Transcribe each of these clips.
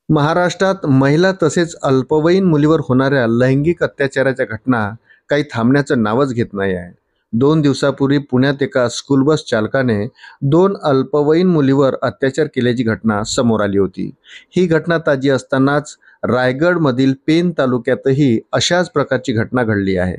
महाराष्ट्रात महिला तसेच अल्पवयीन मुलीवर होणाऱ्या लैंगिक अत्याचाराच्या घटना काही थांबण्याचं नावच घेत नाही आहे. 2 दिवसापूर्वी पुण्यात एका स्कूल बस चालकाने 2 अल्पवयीन मुलीवर अत्याचार केल्याची घटना समोर आली होती. ही घटना ताजी असतानाच रायगडमधील पेण तालुक्यातही अशाच प्रकारची घटना घडली आहे.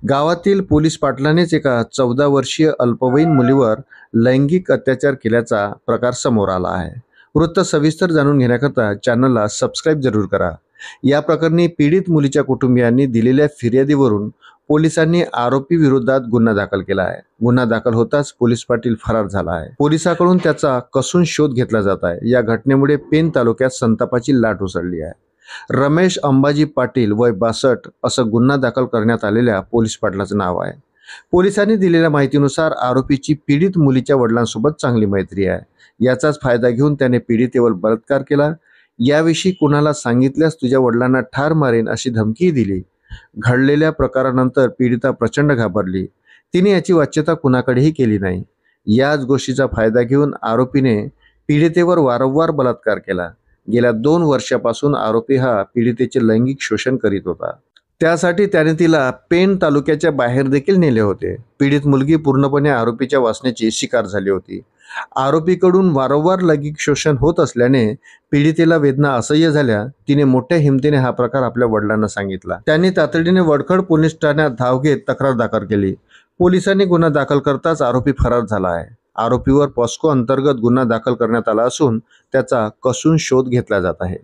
गावातील पोलीस पाटलानेच एका 14 वर्षीय अल्पवयीन मुलीवर लैंगिक अत्याचार केल्याचा प्रकार समोर आला आहे. वृत्त सविस्तर जाणून घेण्याकरता चॅनलला सबस्क्राईब जरूर करा. या प्रकरणी पीडित मुलीच्या कुटुंबियांनी दिलेल्या फिर्यादीवरून पोलिसांनी आरोपी विरोधात गुन्हा दाखल केला आहे. गुन्हा दाखल होताच पोलीस पाटील फरार झाला आहे. पोलिसांकडून त्याचा कसून शोध घेतला जात आहे. या घटनेमुळे पेण तालुक्यात संतापाची लाट उसळली आहे. रमेश अंबाजी पाटील वय 62 असं गुन्हा दाखल करण्यात आलेल्या पोलीस पाटलाचं नाव आहे. पोलिसांनी दिलेल्या माहितीनुसार आरोपीची पीडित मुलीच्या वडिलांसोबत चांगली मैत्री आहे. याचाच फायदा घेऊन त्याने पीडितेवर बलात्कार केला. याविषयी कुणाला सांगितल्यास तुझ्या वडिलांना ठार मारेन अशी धमकीही दिली. घडलेल्या प्रकारानंतर पीडिता प्रचंड घाबरली. तिने याची वाच्यता कुणाकडेही केली नाही. याच गोष्टीचा फायदा घेऊन आरोपीने पीडितेवर वारंवार बलात्कार केला. गेल्या 2 वर्षापासून आरोपी हा पीडितेचे लैंगिक शोषण करीत होता. त्यासाठी त्याने तिला पेण तालुक्याच्या बाहेर देखील नेले होते. पीडित मुलगी पूर्णपणे आरोपीच्या वासनेची शिकार झाली होती. आरोपीकडून वारंवार लैंगिक शोषण होत असल्याने पीडितेला वेदना असह्य झाल्या. तिने मोठ्या हिमतीने हा प्रकार आपल्या वडिलांना सांगितला. त्यांनी तातडीने वडखड पोलीस ठाण्यात धाव घेत तक्रार दाखल केली. पोलिसांनी गुन्हा दाखल करताच आरोपी फरार झाला आहे. आरोपीवर पॉस्को अंतर्गत गुन्हा दाखल करण्यात आला असून त्याचा कसून शोध घेतला जात आहे.